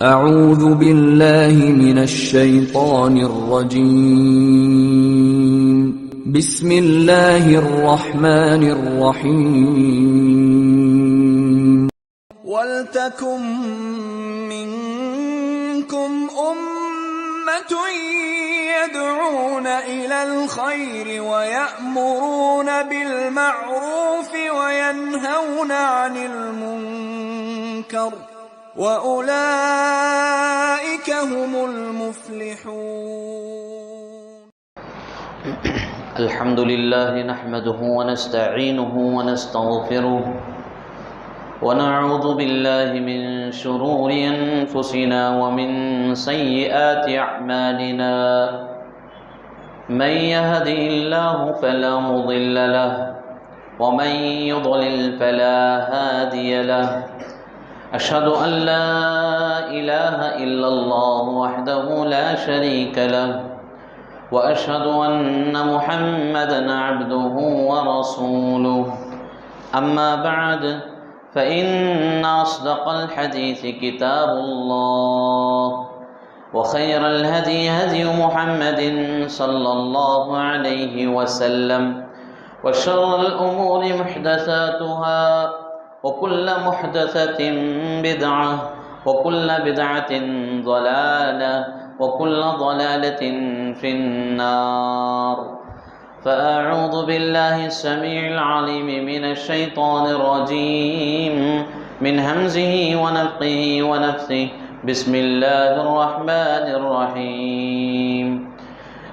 اعوذ باللہ من الشیطان الرجیم بسم اللہ الرحمن الرحیم وَلْتَكُن مِّنكُمْ أُمَّةٌ يَدْعُونَ إِلَى الْخَيْرِ وَيَأْمُرُونَ بِالْمَعْرُوفِ وَيَنْهَوْنَ عَنِ الْمُنكَرِ وَأُولَئِكَ هُمُ الْمُفْلِحُونَ. الحمد لله نحمده ونستعينه ونستغفره ونعوذ بالله من شرور أنفسنا ومن سيئات أعمالنا من يهده الله فلا مضل له ومن يضلل فلا هادي له أشهد أن لا إله إلا الله وحده لا شريك له وأشهد أن محمدًا عبده ورسوله أما بعد فإن أصدق الحديث كتاب الله وخير الهدي هدي محمد صلى الله عليه وسلم وشر الأمور محدثاتها وكل محدثة بدعة وكل بدعة ضلالة وكل ضلالة في النار. فأعوذ بالله السميع العليم من الشيطان الرجيم من همزه ونفخه ونفثه. بسم الله الرحمن الرحيم.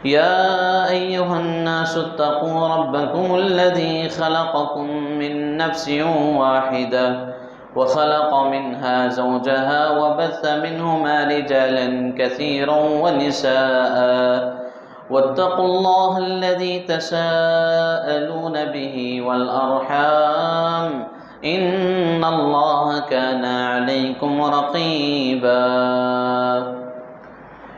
يا أيها الناس اتقوا ربكم الذي خلقكم من نفس واحدة وخلق منها زوجها وبث منهما رجالا كثيرا ونساء واتقوا الله الذي تساءلون به والأرحام إن الله كان عليكم رقيبا.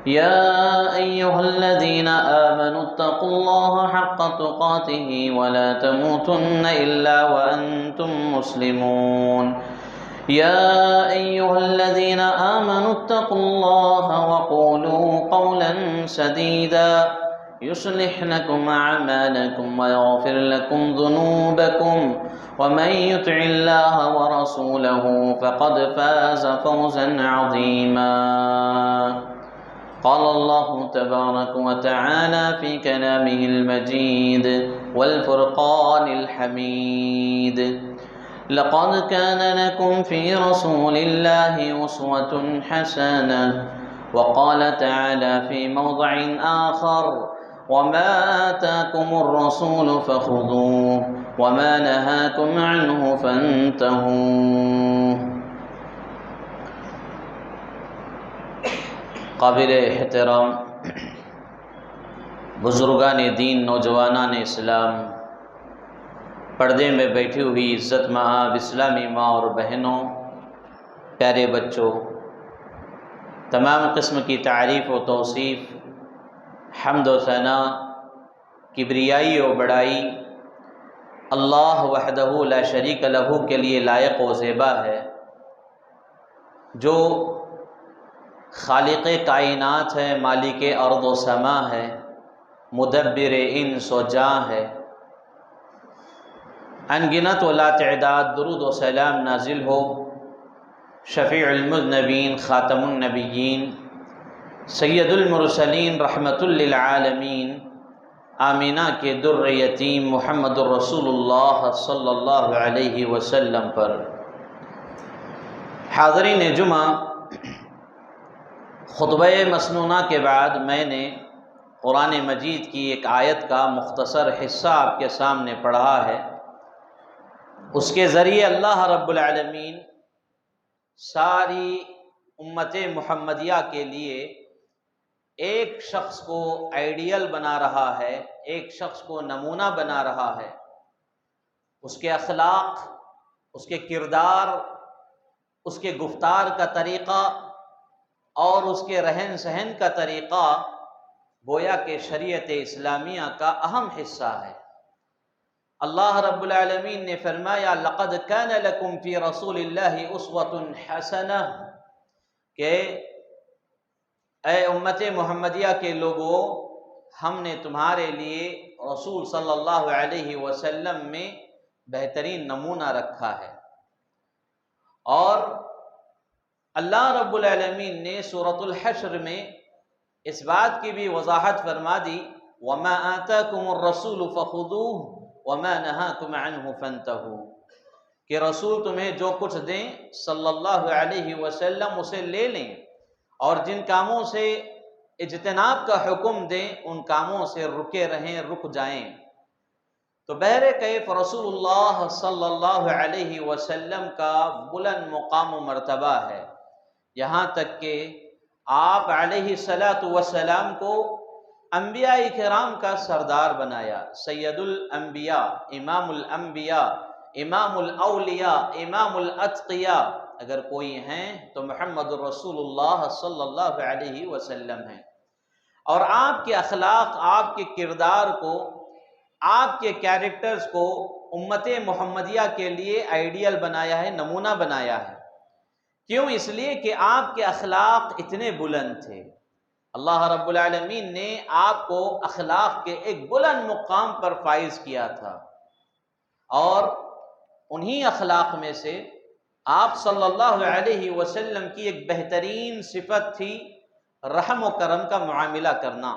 يا أيها الذين آمنوا اتقوا الله حق تقاته ولا تموتن إلا وأنتم مسلمون. يا أيها الذين آمنوا اتقوا الله وقولوا قولا سديدا يصلح لكم أعمالكم ويغفر لكم ذنوبكم ومن يطع الله ورسوله فقد فاز فوزا عظيما. قال الله تبارك وتعالى في كلامه المجيد والفرقان الحميد: لقد كان لكم في رسول الله أسوة حسنة. وقال تعالى في موضع آخر: وما آتاكم الرسول فخذوه وما نهاكم عنه فانتهوا. قابل احترام بزرگان دین، نوجوانان اسلام، پردے میں بیٹھی ہوئی عزت مآب اسلامی ماں اور بہنوں، پیارے بچوں، تمام قسم کی تعریف و توصیف، حمد و ثنا، کبریائی و بڑائی اللہ وحدہ لا شریک لہ کے لیے لائق و زیبا ہے، جو خالق کائنات ہے، مالک ارض و سما ہے، مدبر انس و جاں ہے۔ انگنت و لا تعداد درود و سلام نازل ہو شفیع المذنبین، خاتم النبیین، سید المرسلین، رحمت للعالمین، آمینہ کے در یتیم محمد الرسول اللہ صلی اللہ علیہ وسلم پر۔ حاضرین جمعہ، خطبہ مسنونہ کے بعد میں نے قرآن مجید کی ایک آیت کا مختصر حصہ آپ کے سامنے پڑھا ہے۔ اس کے ذریعے اللہ رب العالمین ساری امت محمدیہ کے لیے ایک شخص کو آئیڈیل بنا رہا ہے، ایک شخص کو نمونہ بنا رہا ہے۔ اس کے اخلاق، اس کے کردار، اس کے گفتار کا طریقہ اور اس کے رہن سہن کا طریقہ گویا کہ شریعت اسلامیہ کا اہم حصہ ہے۔ اللہ رب العالمین نے فرمایا لقد کان لکم فی رسول اللہ اسوۃ حسنہ، کہ اے امت محمدیہ کے لوگوں، ہم نے تمہارے لیے رسول صلی اللہ علیہ وسلم میں بہترین نمونہ رکھا ہے۔ اور اللہ رب العالمین نے سورۃ الحشر میں اس بات کی بھی وضاحت فرما دی، وَمَا آتَاكُمُ الرَّسُولُ فَخُذُوهُ وَمَا نَهَاكُمْ عَنْهُ فَانْتَهُوا، کہ رسول تمہیں جو کچھ دیں صلی اللہ علیہ وسلم اسے لے لیں، اور جن کاموں سے اجتناب کا حکم دیں ان کاموں سے رکے رہیں، رک جائیں۔ تو بہر کیف رسول اللہ صلی اللہ علیہ وسلم کا بلند مقام و مرتبہ ہے، یہاں تک کہ آپ علیہ الصلاۃ والسلام کو انبیاء کرام کا سردار بنایا، سید الانبیاء، امام الانبیاء، امام الاولیاء، امام الاتقیاء، اگر کوئی ہیں تو محمد الرسول اللہ صلی اللہ علیہ وسلم ہیں۔ اور آپ کے اخلاق، آپ کے کردار کو، آپ کے کیریکٹرز کو امت محمدیہ کے لیے آئیڈیل بنایا ہے، نمونہ بنایا ہے۔ کیوں؟ اس لیے کہ آپ کے اخلاق اتنے بلند تھے۔ اللہ رب العالمین نے آپ کو اخلاق کے ایک بلند مقام پر فائز کیا تھا، اور انہی اخلاق میں سے آپ صلی اللہ علیہ وسلم کی ایک بہترین صفت تھی رحم و کرم کا معاملہ کرنا،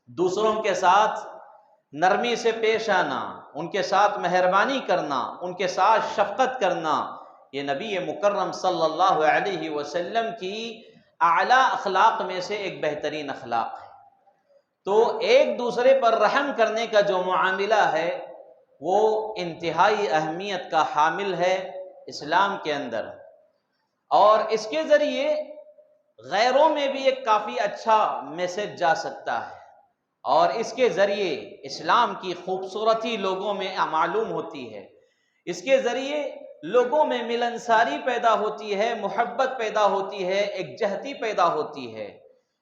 دوسروں کے ساتھ نرمی سے پیش آنا، ان کے ساتھ مہربانی کرنا، ان کے ساتھ شفقت کرنا، یہ نبی مکرم صلی اللہ علیہ وسلم کی اعلیٰ اخلاق میں سے ایک بہترین اخلاق ہے۔ تو ایک دوسرے پر رحم کرنے کا جو معاملہ ہے وہ انتہائی اہمیت کا حامل ہے اسلام کے اندر، اور اس کے ذریعے غیروں میں بھی ایک کافی اچھا میسج جا سکتا ہے، اور اس کے ذریعے اسلام کی خوبصورتی لوگوں میں معلوم ہوتی ہے، اس کے ذریعے لوگوں میں ملنساری پیدا ہوتی ہے، محبت پیدا ہوتی ہے، ایک جہتی پیدا ہوتی ہے۔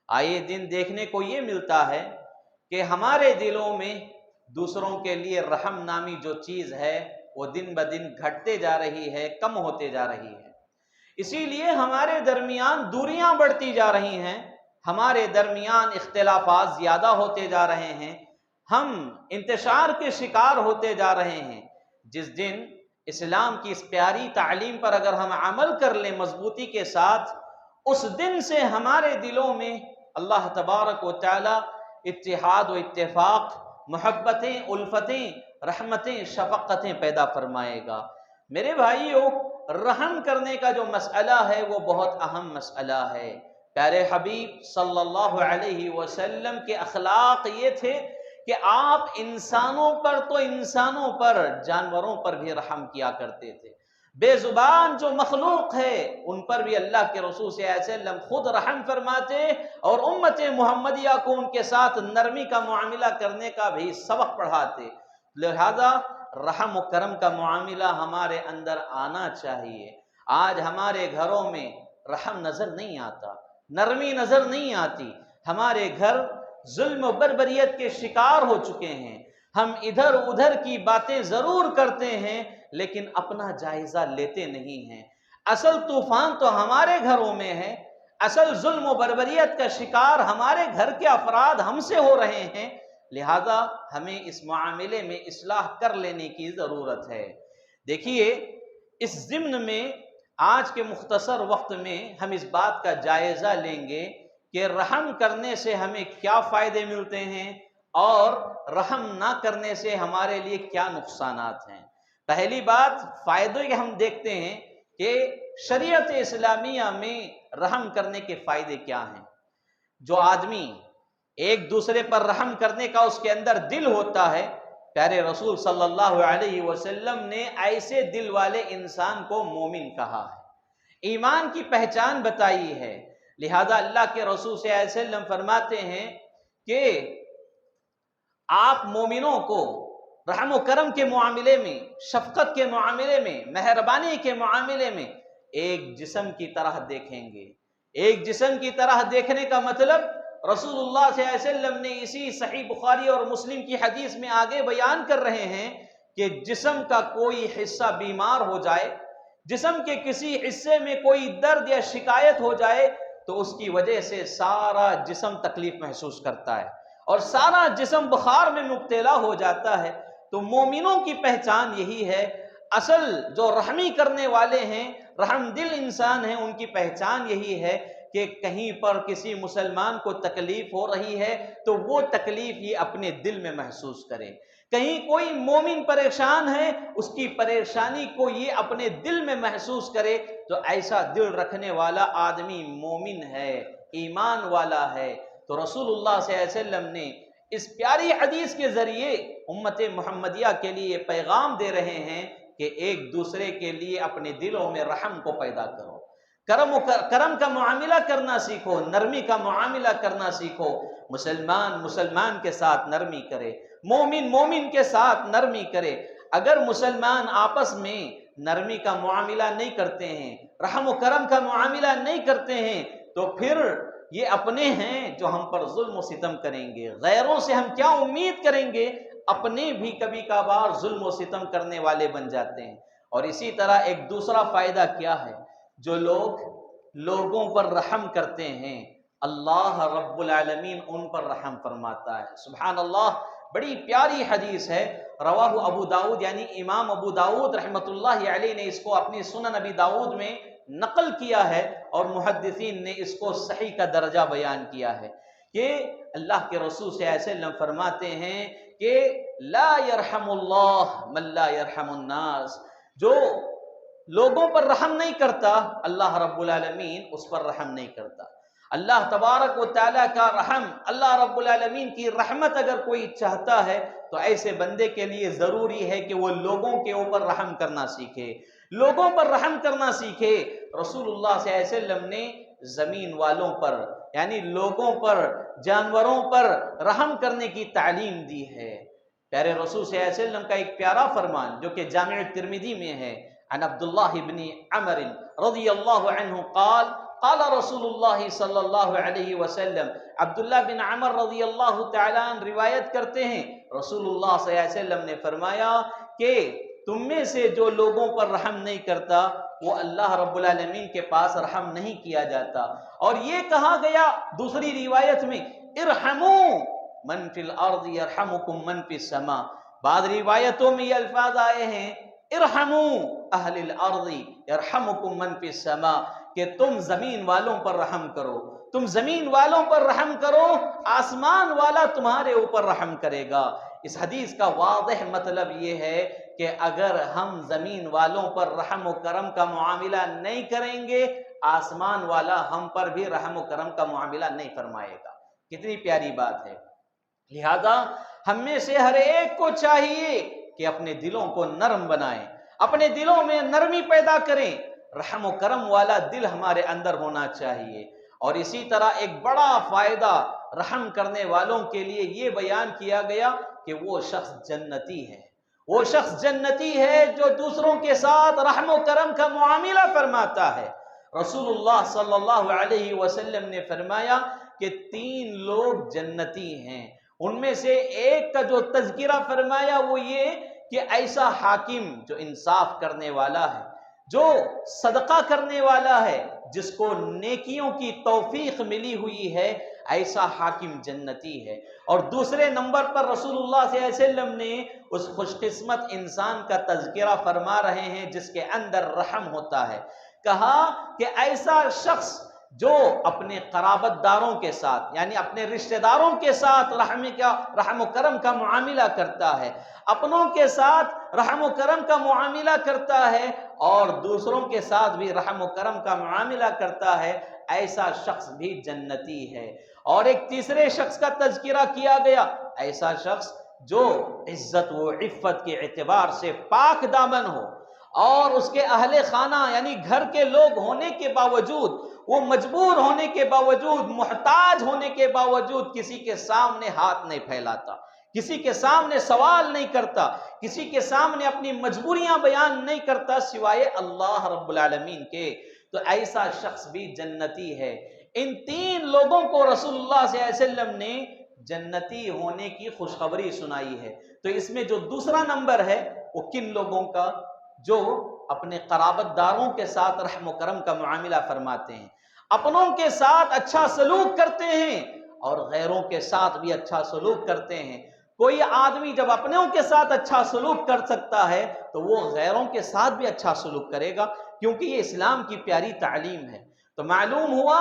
آئے دن دیکھنے کو یہ ملتا ہے کہ ہمارے دلوں میں دوسروں کے لیے رحم نامی جو چیز ہے وہ دن بدن گھٹتے جا رہی ہے، کم ہوتے جا رہی ہے۔ اسی لیے ہمارے درمیان دوریاں بڑھتی جا رہی ہیں، ہمارے درمیان اختلافات زیادہ ہوتے جا رہے ہیں، ہم انتشار کے شکار ہوتے جا رہے ہیں۔ جس دن اسلام کی اس پیاری تعلیم پر اگر ہم عمل کر لیں مضبوطی کے ساتھ، اس دن سے ہمارے دلوں میں اللہ تبارک و تعالی اتحاد و اتفاق، محبتیں، الفتیں، رحمتیں، شفقتیں پیدا فرمائے گا۔ میرے بھائیوں، رحم کرنے کا جو مسئلہ ہے وہ بہت اہم مسئلہ ہے۔ پیارے حبیب صلی اللہ علیہ وسلم کے اخلاق یہ تھے کہ آپ انسانوں پر تو انسانوں پر، جانوروں پر بھی رحم کیا کرتے تھے۔ بے زبان جو مخلوق ہے ان پر بھی اللہ کے رسول صلی اللہ علیہ وسلم خود رحم فرماتے، اور امت محمدیہ کو ان کے ساتھ نرمی کا معاملہ کرنے کا بھی سبق پڑھاتے۔ لہذا رحم و کرم کا معاملہ ہمارے اندر آنا چاہیے۔ آج ہمارے گھروں میں رحم نظر نہیں آتا، نرمی نظر نہیں آتی، ہمارے گھر ظلم و بربریت کے شکار ہو چکے ہیں۔ ہم ادھر ادھر کی باتیں ضرور کرتے ہیں لیکن اپنا جائزہ لیتے نہیں ہیں۔ اصل طوفان تو ہمارے گھروں میں ہے، اصل ظلم و بربریت کا شکار ہمارے گھر کے افراد ہم سے ہو رہے ہیں، لہذا ہمیں اس معاملے میں اصلاح کر لینے کی ضرورت ہے۔ دیکھیے، اس ضمن میں آج کے مختصر وقت میں ہم اس بات کا جائزہ لیں گے کہ رحم کرنے سے ہمیں کیا فائدے ملتے ہیں اور رحم نہ کرنے سے ہمارے لیے کیا نقصانات ہیں۔ پہلی بات، فائدے کے ہم دیکھتے ہیں کہ شریعت اسلامیہ میں رحم کرنے کے فائدے کیا ہیں۔ جو آدمی ایک دوسرے پر رحم کرنے کا اس کے اندر دل ہوتا ہے، پیارے رسول صلی اللہ علیہ وسلم نے ایسے دل والے انسان کو مومن کہا ہے، ایمان کی پہچان بتائی ہے۔ لہذا اللہ کے رسول صلی اللہ علیہ وسلم فرماتے ہیں کہ آپ مومنوں کو رحم و کرم کے معاملے میں، شفقت کے معاملے میں، مہربانی کے معاملے میں ایک جسم کی طرح دیکھیں گے۔ ایک جسم کی طرح دیکھنے کا مطلب رسول اللہ صلی اللہ علیہ وسلم نے اسی صحیح بخاری اور مسلم کی حدیث میں آگے بیان کر رہے ہیں کہ جسم کا کوئی حصہ بیمار ہو جائے، جسم کے کسی حصے میں کوئی درد یا شکایت ہو جائے تو اس کی وجہ سے سارا جسم تکلیف محسوس کرتا ہے اور سارا جسم بخار میں مبتلا ہو جاتا ہے۔ تو مومنوں کی پہچان یہی ہے، اصل جو رحمی کرنے والے ہیں، رحم دل انسان ہیں، ان کی پہچان یہی ہے کہ کہیں پر کسی مسلمان کو تکلیف ہو رہی ہے تو وہ تکلیف یہ اپنے دل میں محسوس کرے، کہیں کوئی مومن پریشان ہے اس کی پریشانی کو یہ اپنے دل میں محسوس کرے، تو ایسا دل رکھنے والا آدمی مومن ہے، ایمان والا ہے۔ تو رسول اللہ صلی اللہ علیہ وسلم نے اس پیاری حدیث کے ذریعے امت محمدیہ کے لیے پیغام دے رہے ہیں کہ ایک دوسرے کے لیے اپنے دلوں میں رحم کو پیدا کرو، کرم کا معاملہ کرنا سیکھو، نرمی کا معاملہ کرنا سیکھو۔ مسلمان کے ساتھ نرمی کرے، مومن کے ساتھ نرمی کرے۔ اگر مسلمان آپس میں نرمی کا معاملہ نہیں کرتے ہیں، رحم و کرم کا معاملہ نہیں کرتے ہیں، تو پھر یہ اپنے ہیں جو ہم پر ظلم و ستم کریں گے۔ غیروں سے ہم کیا امید کریں گے؟ اپنے بھی کبھی کبھار ظلم و ستم کرنے والے بن جاتے ہیں۔ اور اسی طرح ایک دوسرا فائدہ کیا ہے؟ جو لوگ لوگوں پر رحم کرتے ہیں اللہ رب العالمین ان پر رحم فرماتا ہے۔ سبحان اللہ، بڑی پیاری حدیث ہے، رواہ ابو داؤد، یعنی امام ابو داؤد رحمۃ اللہ علیہ نے اس کو اپنی سنن ابی داؤد میں نقل کیا ہے، اور محدثین نے اس کو صحیح کا درجہ بیان کیا ہے کہ اللہ کے رسول صلی اللہ علیہ وسلم فرماتے ہیں کہ لا یرحم اللہ من لا یرحم الناس، جو لوگوں پر رحم نہیں کرتا اللہ رب العالمین اس پر رحم نہیں کرتا۔ اللہ تبارک و تعالیٰ کا رحم، اللہ رب العالمین کی رحمت اگر کوئی چاہتا ہے تو ایسے بندے کے لیے ضروری ہے کہ وہ لوگوں کے اوپر رحم کرنا سیکھے، لوگوں پر رحم کرنا سیکھے۔ رسول اللہ صلی اللہ علیہ وسلم نے زمین والوں پر، یعنی لوگوں پر، جانوروں پر رحم کرنے کی تعلیم دی ہے۔ پیارے رسول صلی اللہ علیہ وسلم کا ایک پیارا فرمان جو کہ جامع ترمذی میں ہے، عن عبداللہ بن عمر رضی اللہ عنہ قال قال رسول اللہ صلی اللہ علیہ وسلم، عبداللہ بن عمر رضی اللہ تعالیٰ عنہ روایت کرتے ہیں، رسول اللہ صلی اللہ علیہ وسلم نے فرمایا کہ تم میں سے جو لوگوں پر رحم نہیں کرتا وہ اللہ رب العالمین کے پاس رحم نہیں کیا جاتا۔ اور یہ کہا گیا دوسری روایت میں، ارحموا من فی الارض یرحمکم من فی السماء، بعض روایتوں میں یہ الفاظ آئے ہیں ارحموا اہل الارض یرحمکم من فی السماء، کہ تم زمین والوں پر رحم کرو، تم زمین والوں پر رحم کرو، آسمان والا تمہارے اوپر رحم کرے گا۔ اس حدیث کا واضح مطلب یہ ہے کہ اگر ہم زمین والوں پر رحم و کرم کا معاملہ نہیں کریں گے، آسمان والا ہم پر بھی رحم و کرم کا معاملہ نہیں فرمائے گا۔ کتنی پیاری بات ہے۔ لہذا ہم میں سے ہر ایک کو چاہیے کہ اپنے دلوں کو نرم بنائیں، اپنے دلوں میں نرمی پیدا کریں، رحم و کرم والا دل ہمارے اندر ہونا چاہیے۔ اور اسی طرح ایک بڑا فائدہ رحم کرنے والوں کے لیے یہ بیان کیا گیا کہ وہ شخص جنتی ہے، وہ شخص جنتی ہے جو دوسروں کے ساتھ رحم و کرم کا معاملہ فرماتا ہے۔ رسول اللہ صلی اللہ علیہ وسلم نے فرمایا کہ 3 لوگ جنتی ہیں، ان میں سے ایک کا جو تذکرہ فرمایا وہ یہ کہ ایسا حاکم جو انصاف کرنے والا ہے، جو صدقہ کرنے والا ہے، جس کو نیکیوں کی توفیق ملی ہوئی ہے، ایسا حاکم جنتی ہے۔ اور دوسرے نمبر پر رسول اللہ صلی اللہ علیہ وسلم نے اس خوش قسمت انسان کا تذکرہ فرما رہے ہیں جس کے اندر رحم ہوتا ہے۔ کہا کہ ایسا شخص جو اپنے قرابت داروں کے ساتھ، یعنی اپنے رشتہ داروں کے ساتھ رحم و کرم کا معاملہ کرتا ہے، اپنوں کے ساتھ رحم و کرم کا معاملہ کرتا ہے، اور دوسروں کے ساتھ بھی رحم و کرم کا معاملہ کرتا ہے، ایسا شخص بھی جنتی ہے۔ اور ایک تیسرے شخص کا تذکرہ کیا گیا، ایسا شخص جو عزت و عفت کے اعتبار سے پاک دامن ہو، اور اس کے اہل خانہ یعنی گھر کے لوگ ہونے کے باوجود، وہ مجبور ہونے کے باوجود، محتاج ہونے کے باوجود کسی کے سامنے ہاتھ نہیں پھیلاتا، کسی کے سامنے سوال نہیں کرتا، کسی کے سامنے اپنی مجبوریاں بیان نہیں کرتا سوائے اللہ رب العالمین کے، تو ایسا شخص بھی جنتی ہے۔ ان 3 لوگوں کو رسول اللہ صلی اللہ علیہ وسلم نے جنتی ہونے کی خوشخبری سنائی ہے۔ تو اس میں جو دوسرا نمبر ہے وہ کن لوگوں کا؟ جو اپنے قرابت داروں کے ساتھ رحم و کرم کا معاملہ فرماتے ہیں، اپنوں کے ساتھ اچھا سلوک کرتے ہیں اور غیروں کے ساتھ بھی اچھا سلوک کرتے ہیں۔ کوئی آدمی جب اپنوں کے ساتھ اچھا سلوک کر سکتا ہے تو وہ غیروں کے ساتھ بھی اچھا سلوک کرے گا، کیونکہ یہ اسلام کی پیاری تعلیم ہے۔ تو معلوم ہوا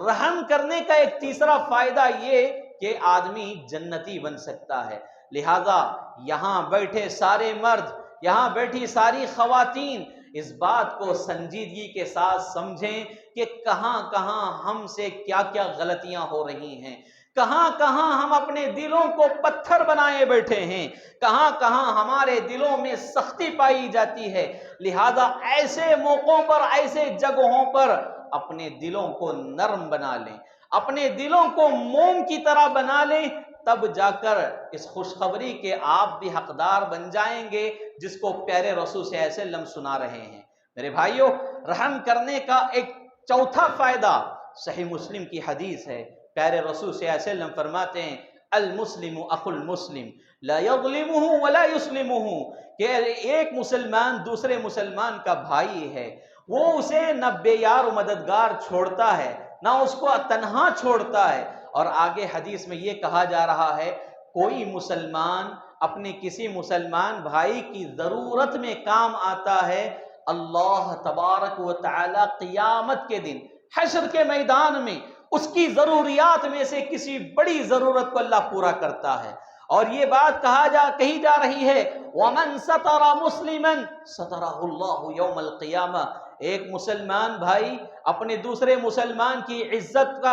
رحم کرنے کا ایک تیسرا فائدہ یہ کہ آدمی جنتی بن سکتا ہے۔ لہذا یہاں بیٹھے سارے مرد، یہاں بیٹھی ساری خواتین اس بات کو سنجیدگی کے ساتھ سمجھیں کہ کہاں کہاں ہم سے کیا کیا غلطیاں ہو رہی ہیں، کہاں کہاں ہم اپنے دلوں کو پتھر بنائے بیٹھے ہیں، کہاں کہاں ہمارے دلوں میں سختی پائی جاتی ہے۔ لہذا ایسے موقعوں پر، ایسے جگہوں پر اپنے دلوں کو نرم بنا لیں، اپنے دلوں کو موم کی طرح بنا لیں، تب جا کر اس خوشخبری کے آپ بھی حقدار بن جائیں گے جس کو پیارے رسول صلی اللہ علیہ وسلم سنا رہے ہیں۔ میرے بھائیوں، رحم کرنے کا ایک چوتھا فائدہ صحیح مسلم کی حدیث ہے۔ پیارے رسول صلی اللہ علیہ وسلم فرماتے ہیں المسلم اخو المسلم لا یظلمہ ولا یسلمہ، کہ ایک مسلمان دوسرے مسلمان کا بھائی ہے، وہ اسے نہ بے یار و مددگار چھوڑتا ہے نہ اس کو تنہا چھوڑتا ہے۔ اور آگے حدیث میں یہ کہا جا رہا ہے کوئی مسلمان اپنے کسی مسلمان بھائی کی ضرورت میں کام آتا ہے، اللہ تبارک و تعالی قیامت کے دن حشر کے میدان میں اس کی ضروریات میں سے کسی بڑی ضرورت کو اللہ پورا کرتا ہے۔ اور یہ بات کہی جا رہی ہے وَمَن سَتَرَ مُسْلِمًا سَتَرَهُ اللَّهُ يَوْمَ الْقِيَامَةِ، ایک مسلمان بھائی اپنے دوسرے مسلمان کی عزت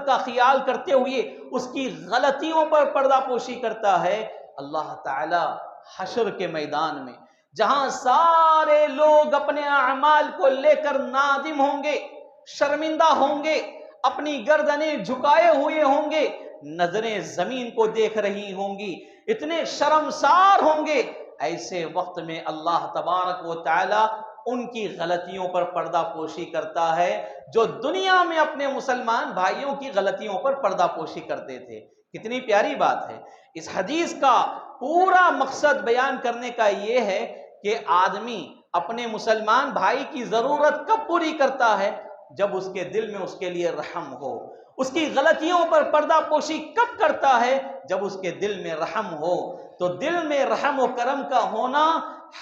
کا خیال کرتے ہوئے اس کی غلطیوں پر پردہ پوشی کرتا ہے، اللہ تعالی حشر کے میدان میں جہاں سارے لوگ اپنے اعمال کو لے کر نادم ہوں گے، شرمندہ ہوں گے، اپنی گردنیں جھکائے ہوئے ہوں گے، نظریں زمین کو دیکھ رہی ہوں گی، اتنے شرمسار ہوں گے، ایسے وقت میں اللہ تبارک و تعالی ان کی غلطیوں پر پردہ پوشی کرتا ہے جو دنیا میں اپنے مسلمان بھائیوں کی غلطیوں پر پردہ پوشی کرتے تھے۔ کتنی پیاری بات ہے۔ اس حدیث کا پورا مقصد بیان کرنے کا یہ ہے کہ آدمی اپنے مسلمان بھائی کی ضرورت کب پوری کرتا ہے؟ جب اس کے دل میں اس کے لیے رحم ہو۔ اس کی غلطیوں پر پردہ پوشی کب کرتا ہے؟ جب اس کے دل میں رحم ہو۔ تو دل میں رحم و کرم کا ہونا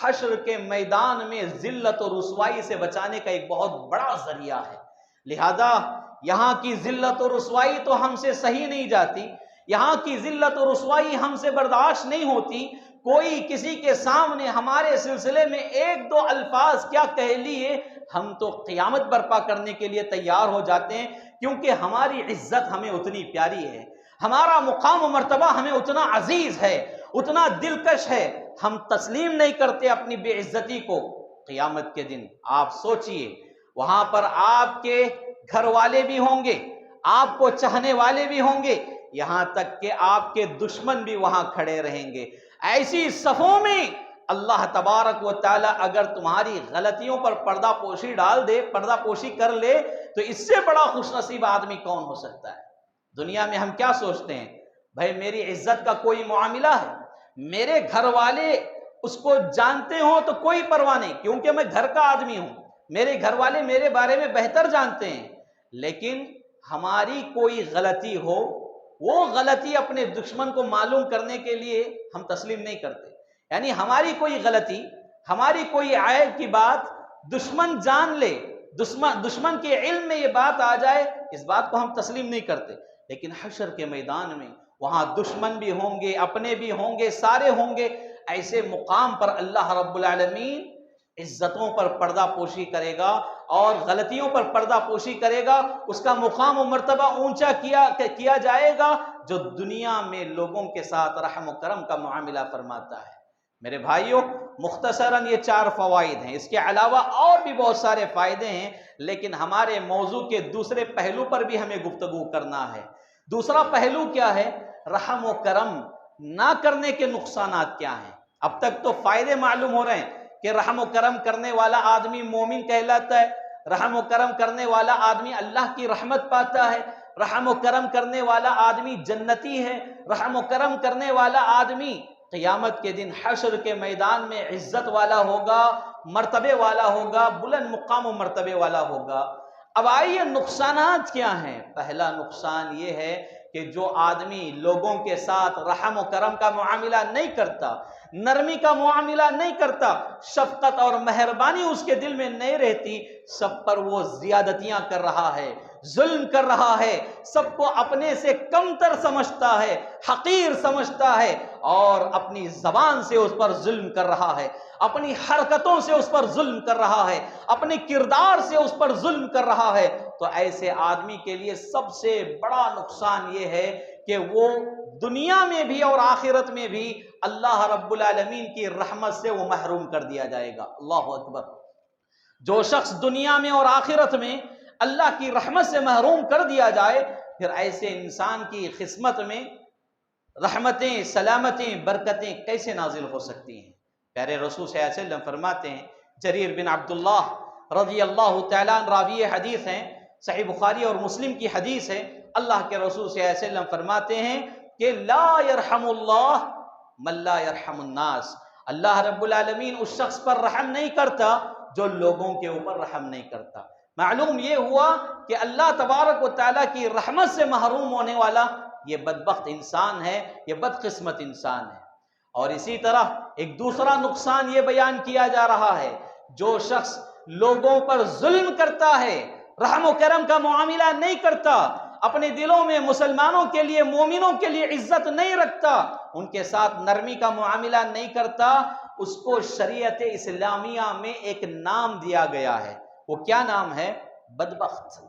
حشر کے میدان میں ذلت و رسوائی سے بچانے کا ایک بہت بڑا ذریعہ ہے۔ لہذا یہاں کی ذلت و رسوائی تو ہم سے صحیح نہیں جاتی، یہاں کی ذلت و رسوائی ہم سے برداشت نہیں ہوتی۔ کوئی کسی کے سامنے ہمارے سلسلے میں ایک دو الفاظ کیا کہہ لیے، ہم تو قیامت برپا کرنے کے لیے تیار ہو جاتے ہیں، کیونکہ ہماری عزت ہمیں اتنی پیاری ہے، ہمارا مقام و مرتبہ ہمیں اتنا عزیز ہے، اتنا دلکش ہے، ہم تسلیم نہیں کرتے اپنی بے عزتی کو۔ قیامت کے دن آپ سوچئے وہاں پر آپ کے گھر والے بھی ہوں گے، آپ کو چاہنے والے بھی ہوں گے، یہاں تک کہ آپ کے دشمن بھی وہاں کھڑے رہیں گے۔ ایسی صفوں میں اللہ تبارک و تعالی اگر تمہاری غلطیوں پر پردہ پوشی ڈال دے، پردہ پوشی کر لے، تو اس سے بڑا خوش نصیب آدمی کون ہو سکتا ہے؟ دنیا میں ہم کیا سوچتے ہیں؟ بھائی میری عزت کا کوئی معاملہ ہے، میرے گھر والے اس کو جانتے ہوں تو کوئی پرواہ نہیں، کیونکہ میں گھر کا آدمی ہوں، میرے گھر والے میرے بارے میں بہتر جانتے ہیں۔ لیکن ہماری کوئی غلطی ہو، وہ غلطی اپنے دشمن کو معلوم کرنے کے لیے ہم تسلیم نہیں کرتے۔ یعنی ہماری کوئی غلطی، ہماری کوئی عیب کی بات دشمن جان لے، دشمن کے علم میں یہ بات آ جائے، اس بات کو ہم تسلیم نہیں کرتے۔ لیکن حشر کے میدان میں وہاں دشمن بھی ہوں گے، اپنے بھی ہوں گے، سارے ہوں گے، ایسے مقام پر اللہ رب العالمین عزتوں پر پردہ پوشی کرے گا اور غلطیوں پر پردہ پوشی کرے گا، اس کا مقام و مرتبہ اونچا کیا جائے گا جو دنیا میں لوگوں کے ساتھ رحم و کرم کا معاملہ فرماتا ہے۔ میرے بھائیوں، مختصراً یہ 4 فوائد ہیں، اس کے علاوہ اور بھی بہت سارے فائدے ہیں، لیکن ہمارے موضوع کے دوسرے پہلو پر بھی ہمیں گفتگو کرنا ہے۔ دوسرا پہلو کیا ہے؟ رحم و کرم نہ کرنے کے نقصانات کیا ہیں؟ اب تک تو فائدے معلوم ہو رہے ہیں کہ رحم و کرم کرنے والا آدمی مومن کہلاتا ہے، رحم و کرم کرنے والا آدمی اللہ کی رحمت پاتا ہے، رحم و کرم کرنے والا آدمی جنتی ہے، رحم و کرم کرنے والا آدمی قیامت کے دن حشر کے میدان میں عزت والا ہوگا، مرتبے والا ہوگا، بلند مقام و مرتبے والا ہوگا۔ اب آئیے نقصانات کیا ہیں؟ پہلا نقصان یہ ہے کہ جو آدمی لوگوں کے ساتھ رحم و کرم کا معاملہ نہیں کرتا، نرمی کا معاملہ نہیں کرتا، شفقت اور مہربانی اس کے دل میں نہیں رہتی، سب پر وہ زیادتیاں کر رہا ہے، ظلم کر رہا ہے، سب کو اپنے سے کمتر سمجھتا ہے، حقیر سمجھتا ہے، اور اپنی زبان سے اس پر ظلم کر رہا ہے، اپنی حرکتوں سے اس پر ظلم کر رہا ہے، اپنے کردار سے اس پر ظلم کر رہا ہے، تو ایسے آدمی کے لیے سب سے بڑا نقصان یہ ہے کہ وہ دنیا میں بھی اور آخرت میں بھی اللہ رب العالمین کی رحمت سے وہ محروم کر دیا جائے گا۔ اللہ اکبر۔ جو شخص دنیا میں اور آخرت میں اللہ کی رحمت سے محروم کر دیا جائے، پھر ایسے انسان کی قسمت میں رحمتیں، سلامتیں، برکتیں کیسے نازل ہو سکتی ہیں؟ پیارے رسول صلی اللہ علیہ وسلم فرماتے ہیں، جریر بن عبداللہ رضی اللہ تعالیٰ عنہ راوی حدیث ہیں، صحیح بخاری اور مسلم کی حدیث ہے، اللہ کے رسول صلی اللہ علیہ وسلم فرماتے ہیں کہ لا یرحم اللہ من لا یرحم الناس، اللہ رب العالمین اس شخص پر رحم نہیں کرتا جو لوگوں کے اوپر رحم نہیں کرتا۔ معلوم یہ ہوا کہ اللہ تبارک و تعالیٰ کی رحمت سے محروم ہونے والا یہ بدبخت انسان ہے، یہ بدقسمت انسان ہے۔ اور اسی طرح ایک دوسرا نقصان یہ بیان کیا جا رہا ہے، جو شخص لوگوں پر ظلم کرتا ہے، رحم و کرم کا معاملہ نہیں کرتا، اپنے دلوں میں مسلمانوں کے لیے، مومنوں کے لیے عزت نہیں رکھتا، ان کے ساتھ نرمی کا معاملہ نہیں کرتا، اس کو شریعت اسلامیہ میں ایک نام دیا گیا ہے۔ وہ کیا نام ہے؟ بدبخت۔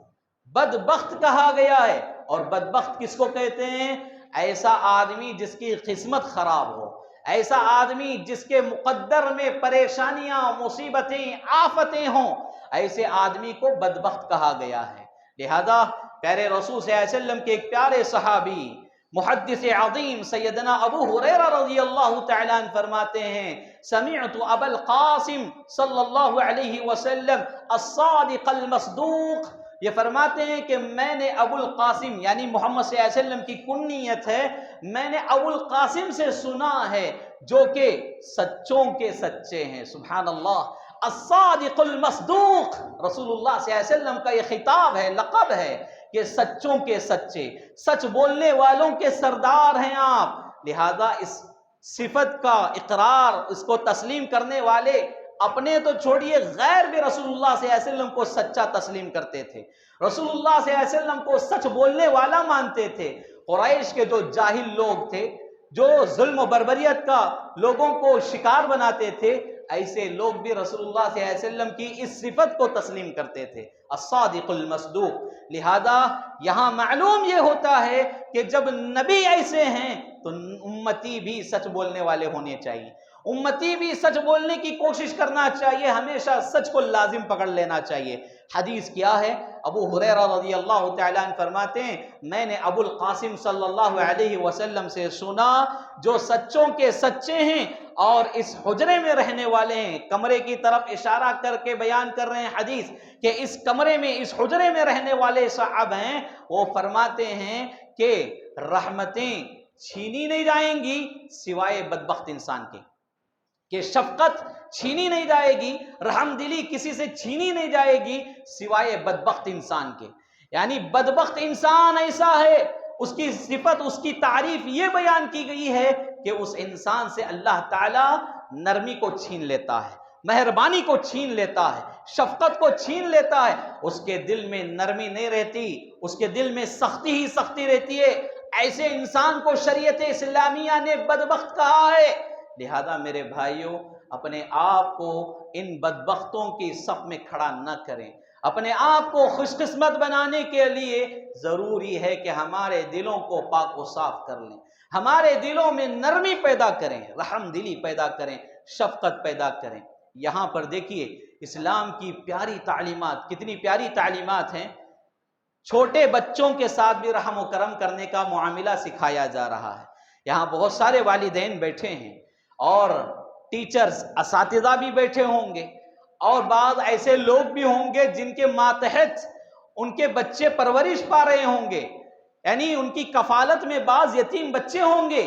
بدبخت کہا گیا ہے۔ اور بدبخت کس کو کہتے ہیں؟ ایسا آدمی جس کی قسمت خراب ہو، ایسا آدمی جس کے مقدر میں پریشانیاں، مصیبتیں، آفتیں ہوں، ایسے آدمی کو بدبخت کہا گیا ہے۔ لہذا پیارے رسول صلی اللہ علیہ وسلم کے ایک پیارے صحابی، محدث عظیم سیدنا ابو ہریرہ رضی اللہ تعالیٰ عنہ فرماتے ہیں، سمعت ابا القاسم صلی اللہ علیہ وسلم الصادق المصدوق، یہ فرماتے ہیں کہ میں نے ابو القاسم یعنی محمد صلی اللہ علیہ وسلم کی کنیت ہے، میں نے ابو القاسم سے سنا ہے جو کہ سچوں کے سچے ہیں۔ سبحان اللہ، الصادق المصدوق، رسول اللہ صلی اللہ علیہ وسلم کا یہ خطاب ہے، لقب ہے کہ سچوں کے سچے، سچ بولنے والوں کے سردار ہیں آپ۔ لہذا اس صفت کا اقرار، اس کو تسلیم کرنے والے اپنے تو چھوڑیے، غیر بھی رسول اللہ صلی اللہ علیہ وسلم کو سچا تسلیم کرتے تھے، رسول اللہ صلی اللہ علیہ وسلم کو سچ بولنے والا مانتے تھے۔ قریش کے جو جاہل لوگ تھے، جو ظلم و بربریت کا لوگوں کو شکار بناتے تھے، ایسے لوگ بھی رسول اللہ صلی اللہ علیہ وسلم کی اس صفت کو تسلیم کرتے تھے، الصادق المصدوق۔ لہذا یہاں معلوم یہ ہوتا ہے کہ جب نبی ایسے ہیں تو امتی بھی سچ بولنے والے ہونے چاہیے، امتی بھی سچ بولنے کی کوشش کرنا چاہیے، ہمیشہ سچ کو لازم پکڑ لینا چاہیے۔ حدیث کیا ہے؟ ابو ہریرہ رضی اللہ تعالیٰ عنہ فرماتے ہیں، میں نے ابو القاسم صلی اللہ علیہ وسلم سے سنا جو سچوں کے سچے ہیں اور اس حجرے میں رہنے والے ہیں۔ کمرے کی طرف اشارہ کر کے بیان کر رہے ہیں حدیث کہ اس کمرے میں، اس حجرے میں رہنے والے صاحب ہیں، وہ فرماتے ہیں کہ رحمتیں چھینی نہیں جائیں گی سوائے بدبخت انسان کے، کہ شفقت چھینی نہیں جائے گی، رحم دلی کسی سے چھینی نہیں جائے گی سوائے بدبخت انسان کے۔ یعنی بدبخت انسان ایسا ہے، اس کی صفت، اس کی تعریف یہ بیان کی گئی ہے کہ اس انسان سے اللہ تعالیٰ نرمی کو چھین لیتا ہے، مہربانی کو چھین لیتا ہے، شفقت کو چھین لیتا ہے، اس کے دل میں نرمی نہیں رہتی، اس کے دل میں سختی ہی سختی رہتی ہے۔ ایسے انسان کو شریعت اسلامیہ نے بدبخت کہا ہے۔ لہذا میرے بھائیوں، اپنے آپ کو ان بدبختوں کی صف میں کھڑا نہ کریں۔ اپنے آپ کو خوش قسمت بنانے کے لیے ضروری ہے کہ ہمارے دلوں کو پاک و صاف کر لیں، ہمارے دلوں میں نرمی پیدا کریں، رحم دلی پیدا کریں، شفقت پیدا کریں۔ یہاں پر دیکھیے اسلام کی پیاری تعلیمات، کتنی پیاری تعلیمات ہیں۔ چھوٹے بچوں کے ساتھ بھی رحم و کرم کرنے کا معاملہ سکھایا جا رہا ہے۔ یہاں بہت سارے والدین بیٹھے ہیں اور ٹیچرز، اساتذہ بھی بیٹھے ہوں گے، اور بعض ایسے لوگ بھی ہوں گے جن کے ماتحت ان کے بچے پرورش پا رہے ہوں گے، یعنی ان کی کفالت میں بعض یتیم بچے ہوں گے۔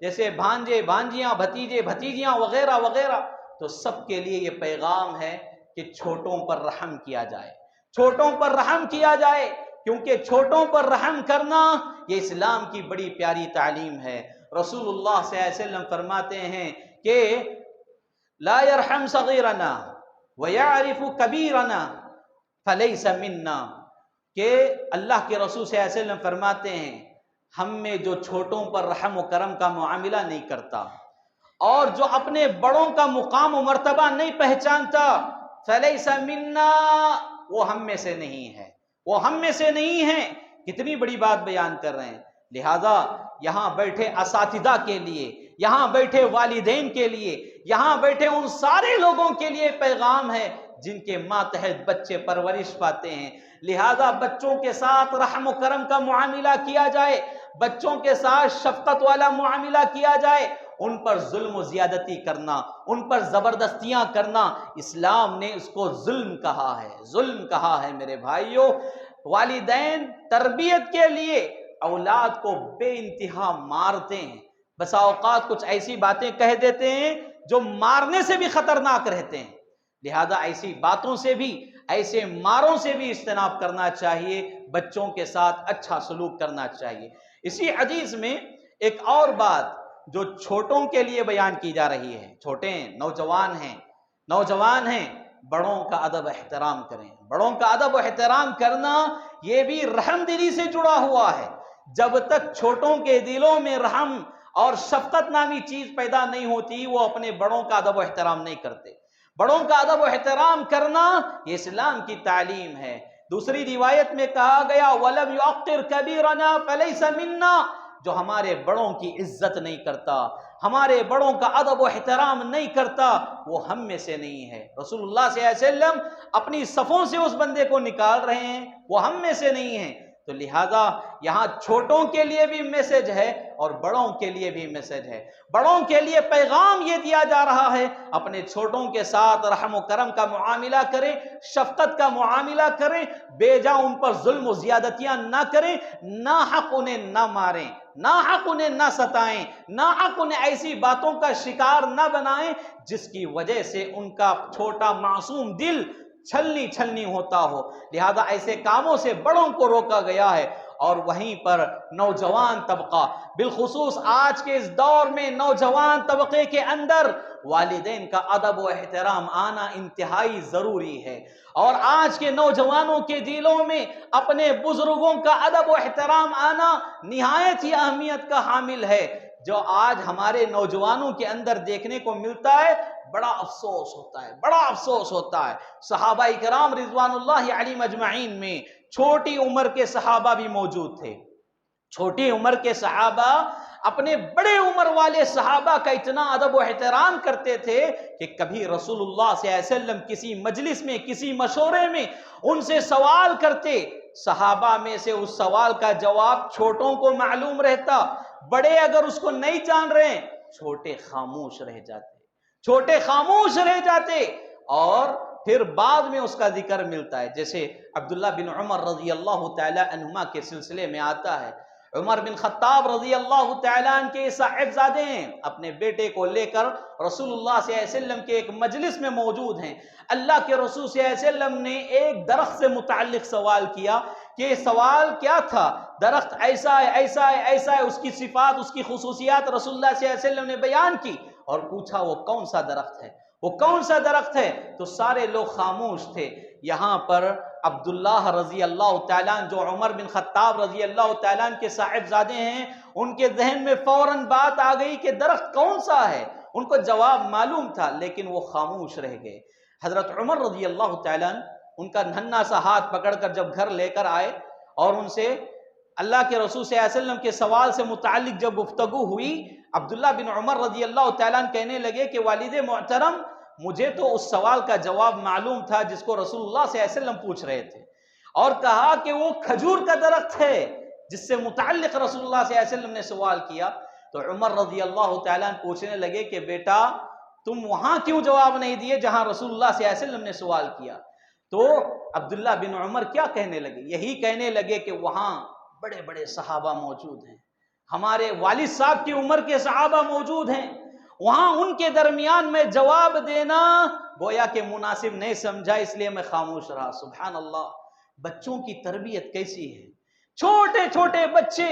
جیسے بھانجے بھانجیاں بھتیجے بھتیجیاں وغیرہ وغیرہ، تو سب کے لیے یہ پیغام ہے کہ چھوٹوں پر رحم کیا جائے، چھوٹوں پر رحم کیا جائے، کیونکہ چھوٹوں پر رحم کرنا یہ اسلام کی بڑی پیاری تعلیم ہے۔ رسول اللہ صلی اللہ علیہ وسلم فرماتے ہیں کہ لا يرحم صغیرنا ويعرف کبیرنا فلیس منا، کہ اللہ کے رسول صلی اللہ علیہ وسلم فرماتے ہیں ہم میں جو چھوٹوں پر رحم و کرم کا معاملہ نہیں کرتا اور جو اپنے بڑوں کا مقام و مرتبہ نہیں پہچانتا، فلیس منا، وہ ہم میں سے نہیں ہے، وہ ہم میں سے نہیں ہے۔ کتنی بڑی بات بیان کر رہے ہیں۔ لہذا یہاں بیٹھے اساتذہ کے لیے، یہاں بیٹھے والدین کے لیے، یہاں بیٹھے ان سارے لوگوں کے لیے پیغام ہے جن کے ماتحت بچے پرورش پاتے ہیں۔ لہذا بچوں کے ساتھ رحم و کرم کا معاملہ کیا جائے، بچوں کے ساتھ شفقت والا معاملہ کیا جائے۔ ان پر ظلم و زیادتی کرنا، ان پر زبردستیاں کرنا، اسلام نے اس کو ظلم کہا ہے، ظلم کہا ہے۔ میرے بھائیوں، والدین تربیت کے لیے اولاد کو بے انتہا مارتے ہیں، بسا اوقات کچھ ایسی باتیں کہہ دیتے ہیں جو مارنے سے بھی خطرناک رہتے ہیں۔ لہذا ایسی باتوں سے بھی، ایسے ماروں سے بھی اجتناب کرنا چاہیے، بچوں کے ساتھ اچھا سلوک کرنا چاہیے۔ اسی حدیث میں ایک اور بات جو چھوٹوں کے لیے بیان کی جا رہی ہے، چھوٹے ہیں، نوجوان ہیں، بڑوں کا ادب احترام کریں۔ بڑوں کا ادب و احترام کرنا یہ بھی رحم دلی سے جڑا ہوا ہے۔ جب تک چھوٹوں کے دلوں میں رحم اور شفقت نامی چیز پیدا نہیں ہوتی، وہ اپنے بڑوں کا ادب و احترام نہیں کرتے۔ بڑوں کا ادب و احترام کرنا یہ اسلام کی تعلیم ہے۔ دوسری روایت میں کہا گیا وَلَمْ يُعَقِّرْ كَبِيرَنَا فَلَيْسَ مِنَّا، جو ہمارے بڑوں کی عزت نہیں کرتا، ہمارے بڑوں کا ادب و احترام نہیں کرتا، وہ ہم میں سے نہیں ہے۔ رسول اللہ صلی اللہ علیہ وسلم اپنی صفوں سے اس بندے کو نکال رہے ہیں، وہ ہم میں سے نہیں ہے۔ تو لہذا یہاں چھوٹوں کے لیے بھی میسج ہے اور بڑوں کے لیے بھی میسج ہے۔ بڑوں کے لیے پیغام یہ دیا جا رہا ہے اپنے چھوٹوں کے ساتھ رحم و کرم کا معاملہ کریں، شفقت کا معاملہ کریں، بے جا ان پر ظلم و زیادتیاں نہ کریں، ناحق انہیں نہ ماریں، ناحق انہیں نہ ستائیں، ناحق انہیں ایسی باتوں کا شکار نہ بنائیں جس کی وجہ سے ان کا چھوٹا معصوم دل چھلنی ہوتا ہو۔ لہذا ایسے کاموں سے بڑوں کو روکا گیا ہے۔ اور وہیں پر نوجوان طبقہ، بالخصوص آج کے اس دور میں نوجوان طبقے کے اندر والدین کا ادب و احترام آنا انتہائی ضروری ہے۔ اور آج کے نوجوانوں کے دلوں میں اپنے بزرگوں کا ادب و احترام آنا نہایت ہی اہمیت کا حامل ہے۔ جو آج ہمارے نوجوانوں کے اندر دیکھنے کو ملتا ہے، بڑا افسوس ہوتا ہے، بڑا افسوس ہوتا ہے۔ صحابہ کرام رضوان اللہ علیہم اجمعین میں چھوٹی عمر کے صحابہ بھی موجود تھے۔ چھوٹی عمر کے صحابہ اپنے بڑے عمر والے صحابہ کا اتنا ادب و احترام کرتے تھے کہ کبھی رسول اللہ صلی اللہ علیہ وسلم کسی مجلس میں، کسی مشورے میں ان سے سوال کرتے، صحابہ میں سے اس سوال کا جواب چھوٹوں کو معلوم رہتا، بڑے اگر اس کو نہیں جان رہے، چھوٹے خاموش رہ جاتے، چھوٹے خاموش رہ جاتے۔ اور پھر بعد میں اس کا ذکر ملتا ہے، جیسے عبداللہ بن عمر رضی اللہ تعالی عنہما کے سلسلے میں آتا ہے، عمر بن خطاب رضی اللہ تعالیٰ عنہ کے صاحبزادے ہیں، اپنے بیٹے کو لے کر رسول اللہ صلی اللہ علیہ وسلم کے ایک مجلس میں موجود ہیں۔ اللہ کے رسول صلی اللہ علیہ وسلم نے ایک درخت سے متعلق سوال کیا کہ یہ سوال کیا تھا؟ درخت ایسا ہے، ایسا ہے، ایسا ہے، اس کی صفات، اس کی خصوصیات رسول اللہ صلی اللہ علیہ وسلم نے بیان کی اور پوچھا وہ کون سا درخت ہے، وہ کون سا درخت ہے؟ تو سارے لوگ خاموش تھے۔ یہاں پر عبداللہ رضی اللہ تعالیٰ عنہ، جو عمر بن خطاب رضی اللہ تعالیٰ عنہ کے صاحبزادے ہیں، ان کے ذہن میں فوراً بات آ گئی کہ درخت کون سا ہے۔ ان کو جواب معلوم تھا لیکن وہ خاموش رہ گئے۔ حضرت عمر رضی اللہ تعالیٰ عنہ ان کا ننھا سا ہاتھ پکڑ کر جب گھر لے کر آئے اور ان سے اللہ کے رسول صلی اللہ علیہ وسلم کے سوال سے متعلق جب گفتگو ہوئی، عبداللہ بن عمر رضی اللہ تعالیٰ عنہ کہنے لگے کہ والد محترم، مجھے تو اس سوال کا جواب معلوم تھا جس کو رسول اللہ صلی اللہ علیہ وسلم پوچھ رہے تھے، اور کہا کہ وہ کھجور کا درخت ہے جس سے متعلق رسول اللہ صلی اللہ علیہ وسلم نے سوال کیا۔ تو عمر رضی اللہ تعالیٰ عنہ پوچھنے لگے کہ بیٹا تم وہاں کیوں جواب نہیں دیے جہاں رسول اللہ صلی اللہ علیہ وسلم نے سوال کیا؟ تو عبداللہ بن عمر کیا کہنے لگے؟ یہی کہنے لگے کہ وہاں بڑے بڑے صحابہ موجود ہیں، ہمارے والد صاحب کی عمر کے صحابہ موجود ہیں، وہاں ان کے درمیان میں جواب دینا گویا کہ مناسب نہیں سمجھا، اس لیے میں خاموش رہا۔ سبحان اللہ، بچوں کی تربیت کیسی ہے، چھوٹے چھوٹے بچے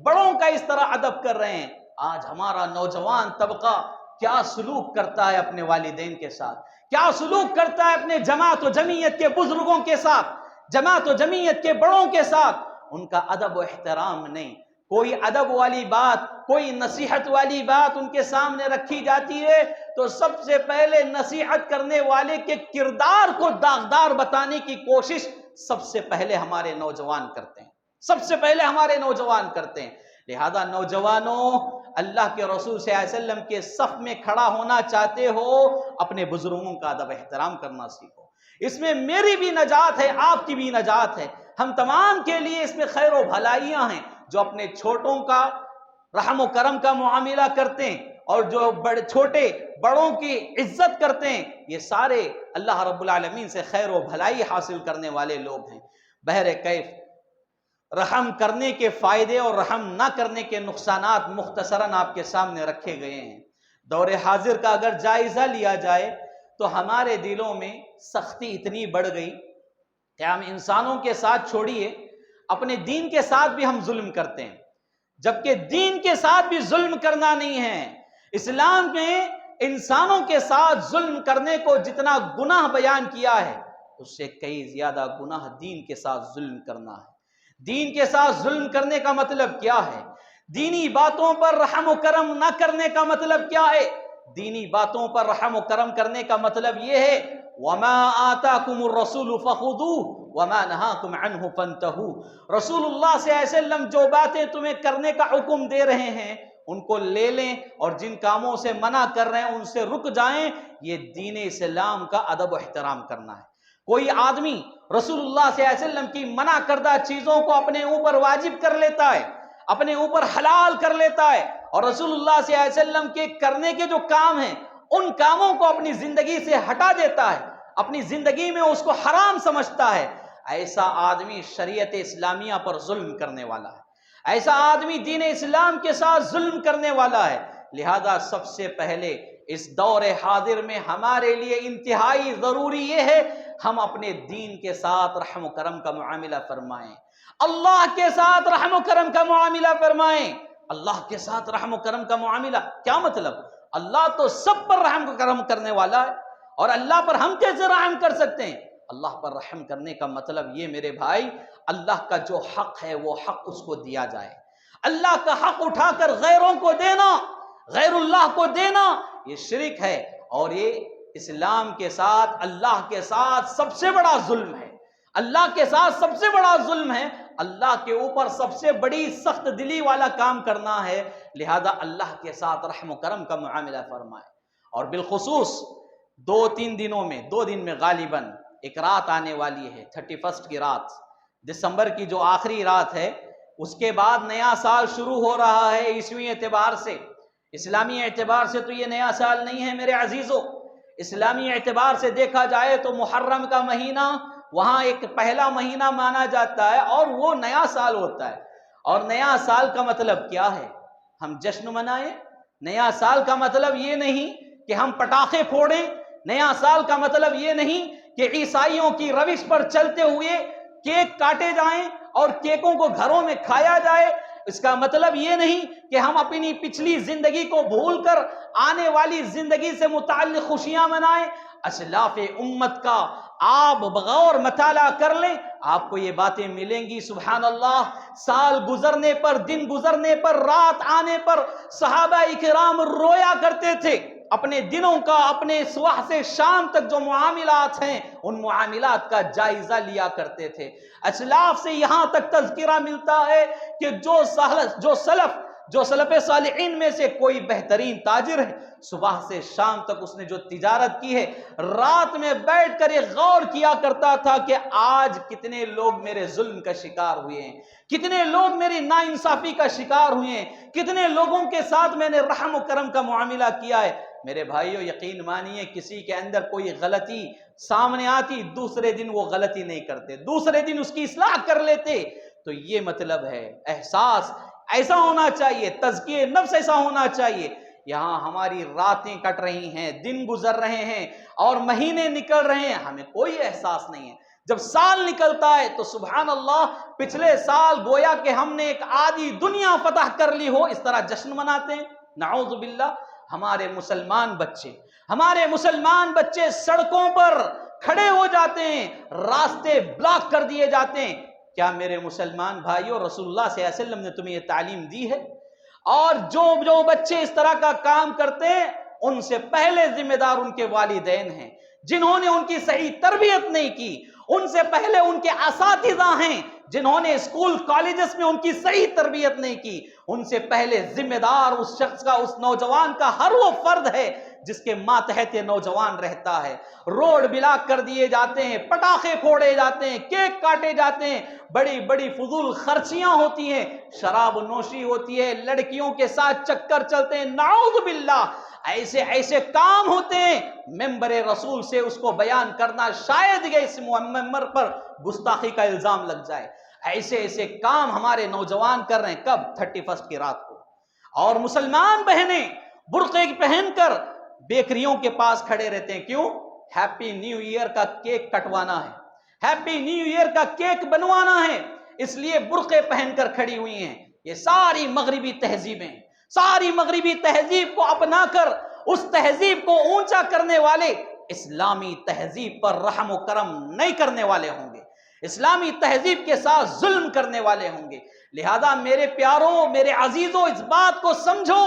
بڑوں کا اس طرح ادب کر رہے ہیں۔ آج ہمارا نوجوان طبقہ کیا سلوک کرتا ہے اپنے والدین کے ساتھ، کیا سلوک کرتا ہے اپنے جماعت و جمعیت کے بزرگوں کے ساتھ، جماعت و جمعیت کے بڑوں کے ساتھ۔ ان کا ادب و احترام نہیں، کوئی ادب والی بات، کوئی نصیحت والی بات ان کے سامنے رکھی جاتی ہے تو سب سے پہلے نصیحت کرنے والے کے کردار کو داغدار بتانے کی کوشش سب سے پہلے ہمارے نوجوان کرتے ہیں، سب سے پہلے ہمارے نوجوان کرتے ہیں۔ لہذا نوجوانوں، اللہ کے رسول صلی اللہ علیہ وسلم کے صف میں کھڑا ہونا چاہتے ہو، اپنے بزرگوں کا ادب احترام کرنا سیکھو۔ اس میں میری بھی نجات ہے، آپ کی بھی نجات ہے، ہم تمام کے لیے اس میں خیر و بھلائیاں ہیں۔ جو اپنے چھوٹوں کا رحم و کرم کا معاملہ کرتے ہیں اور جو چھوٹے بڑوں کی عزت کرتے ہیں، یہ سارے اللہ رب العالمین سے خیر و بھلائی حاصل کرنے والے لوگ ہیں۔ بہرکیف رحم کرنے کے فائدے اور رحم نہ کرنے کے نقصانات مختصراً آپ کے سامنے رکھے گئے ہیں۔ دور حاضر کا اگر جائزہ لیا جائے تو ہمارے دلوں میں سختی اتنی بڑھ گئی کہ ہم انسانوں کے ساتھ چھوڑیے، اپنے دین کے ساتھ بھی ہم ظلم کرتے ہیں، جبکہ دین کے ساتھ بھی ظلم کرنا نہیں ہے۔ اسلام میں انسانوں کے ساتھ ظلم کرنے کو جتنا گناہ بیان کیا ہے، اس سے کئی زیادہ گناہ دین کے ساتھ ظلم کرنا ہے۔ دین کے ساتھ ظلم کرنے کا مطلب کیا ہے؟ دینی باتوں پر رحم و کرم نہ کرنے کا مطلب کیا ہے؟ دینی باتوں پر رحم و کرم کرنے کا مطلب یہ ہے وَمَا آتَاكُمُ الرَّسُولُ فَخُذُوهُ وَمَا نَهَاكُمْ عَنْهُ فَانْتَهُوا۔ رسول اللہ صلی اللہ علیہ وسلم جو باتیں تمہیں کرنے کا حکم دے رہے ہیں ان کو لے لیں، اور جن کاموں سے منع کر رہے ہیں ان سے رک جائیں۔ یہ دین اسلام کا ادب و احترام کرنا ہے۔ کوئی آدمی رسول اللہ صلی اللہ علیہ وسلم کی منع کردہ چیزوں کو اپنے اوپر واجب کر لیتا ہے، اپنے اوپر حلال کر لیتا ہے، اور رسول اللہ صلی اللہ علیہ وسلم کے کرنے کے جو کام ہیں ان کاموں کو اپنی زندگی سے ہٹا دیتا ہے، اپنی زندگی میں اس کو حرام سمجھتا ہے، ایسا آدمی شریعت اسلامیہ پر ظلم کرنے والا ہے، ایسا آدمی دین اسلام کے ساتھ ظلم کرنے والا ہے۔ لہذا سب سے پہلے اس دور حاضر میں ہمارے لیے انتہائی ضروری یہ ہے ہم اپنے دین کے ساتھ رحم و کرم کا معاملہ فرمائیں، اللہ کے ساتھ رحم و کرم کا معاملہ فرمائیں۔ اللہ کے ساتھ رحم و کرم کا معاملہ کیا مطلب؟ اللہ تو سب پر رحم و کرم کرنے والا ہے، اور اللہ پر ہم کیسے رحم کر سکتے ہیں؟ اللہ پر رحم کرنے کا مطلب یہ میرے بھائی، اللہ کا جو حق ہے وہ حق اس کو دیا جائے۔ اللہ کا حق اٹھا کر غیروں کو دینا، غیر اللہ کو دینا، یہ شرک ہے، اور یہ اسلام کے ساتھ، اللہ کے ساتھ سب سے بڑا ظلم ہے۔ اللہ کے ساتھ سب سے بڑا ظلم ہے، اللہ کے اوپر سب سے بڑی سخت دلی والا کام کرنا ہے۔ لہذا اللہ کے ساتھ رحم و کرم کا معاملہ فرمائے۔ اور بالخصوص 2 دن میں غالباً ایک رات آنے والی ہے، 31 کی رات، دسمبر کی جو آخری رات ہے، اس کے بعد نیا سال شروع ہو رہا ہے عیسوی اعتبار سے۔ اسلامی اعتبار سے تو یہ نیا سال نہیں ہے میرے عزیزوں، اسلامی اعتبار سے دیکھا جائے تو محرم کا مہینہ وہاں ایک پہلا مہینہ مانا جاتا ہے، اور وہ نیا سال ہوتا ہے۔ اور نیا سال کا مطلب کیا ہے؟ ہم جشن منائیں؟ نیا سال کا مطلب یہ نہیں کہ ہم پٹاخے پھوڑیں، نیا سال کا مطلب یہ نہیں کہ عیسائیوں کی روش پر چلتے ہوئے کیک کاٹے جائیں اور کیکوں کو گھروں میں کھایا جائے۔ اس کا مطلب یہ نہیں کہ ہم اپنی پچھلی زندگی کو بھول کر آنے والی زندگی سے متعلق خوشیاں منائیں۔ اسلاف امت کا آپ بغور مطالعہ کر لیں، آپ کو یہ باتیں ملیں گی۔ سبحان اللہ، سال گزرنے پر، دن گزرنے پر، رات آنے پر صحابہ کرام رویا کرتے تھے۔ اپنے دنوں کا، اپنے صبح سے شام تک جو معاملات ہیں ان معاملات کا جائزہ لیا کرتے تھے۔ اسلاف سے یہاں تک تذکرہ ملتا ہے کہ جو سلف صالحین میں سے کوئی بہترین تاجر ہے، صبح سے شام تک اس نے جو تجارت کی ہے، رات میں بیٹھ کر یہ غور کیا کرتا تھا کہ آج کتنے لوگ میرے ظلم کا شکار ہوئے ہیں، کتنے لوگ میری ناانصافی کا شکار ہوئے ہیں، کتنے لوگوں کے ساتھ میں نے رحم و کرم کا معاملہ کیا ہے۔ میرے بھائیو یقین مانیے، کسی کے اندر کوئی غلطی سامنے آتی، دوسرے دن وہ غلطی نہیں کرتے، دوسرے دن اس کی اصلاح کر لیتے۔ تو یہ مطلب ہے احساس ایسا ہونا چاہیے، تزکیہ نفس ایسا ہونا چاہیے۔ یہاں ہماری راتیں کٹ رہی ہیں، دن گزر رہے ہیں اور مہینے نکل رہے ہیں، ہمیں کوئی احساس نہیں ہے۔ جب سال نکلتا ہے تو سبحان اللہ، پچھلے سال گویا کہ ہم نے ایک آدھی دنیا فتح کر لی ہو، اس طرح جشن مناتے ہیں۔ نعوذ باللہ، ہمارے مسلمان بچے سڑکوں پر کھڑے ہو جاتے ہیں، راستے بلاک کر دیے جاتے ہیں۔ کیا میرے مسلمان بھائیوں، رسول اللہ صلی اللہ علیہ وسلم نے تمہیں یہ تعلیم دی ہے؟ اور جو بچے اس طرح کا کام کرتے ہیں، ان سے پہلے ذمہ دار ان کے والدین ہیں، جنہوں نے ان کی صحیح تربیت نہیں کی۔ ان سے پہلے ان کے اساتذہ ہیں، جنہوں نے اسکول کالجز میں ان کی صحیح تربیت نہیں کی۔ ان سے پہلے ذمہ دار اس شخص کا، اس نوجوان کا ہر وہ فرد ہے جس کے ماتحت نوجوان رہتا ہے۔ روڈ بلاک کر دیے جاتے ہیں، پٹاخے پھوڑے جاتے ہیں، کیک کاٹے جاتے ہیں، بڑی بڑی فضول خرچیاں ہوتی ہیں، شراب نوشی ہوتی ہے، لڑکیوں کے ساتھ چکر چلتے ہیں، نعوذ باللہ، ایسے کام ہوتے ہیں۔ ممبر رسول سے اس کو بیان کرنا، شاید کہ اس ممبر پر گستاخی کا الزام لگ جائے۔ ایسے کام ہمارے نوجوان کر رہے ہیں۔ کب؟ 31 کی رات کو۔ اور مسلمان بہنیں برقعے پہن کر بیکریوں کے پاس کھڑے رہتے ہیں۔ کیوں؟ ہیپی نیو ایئر کا کیک کٹوانا ہے، ہیپی نیو ایئر کا کیک بنوانا ہے، اس لیے برقعے پہن کر کھڑی ہوئی ہیں۔ یہ ساری مغربی تہذیبیں، ساری مغربی تہذیب کو اپنا کر اس تہذیب کو اونچا کرنے والے اسلامی تہذیب پر رحم و کرم نہیں کرنے والے ہوں گے، اسلامی تہذیب کے ساتھ ظلم کرنے والے ہوں گے۔ لہذا میرے پیاروں، میرے عزیزوں، اس بات کو سمجھو،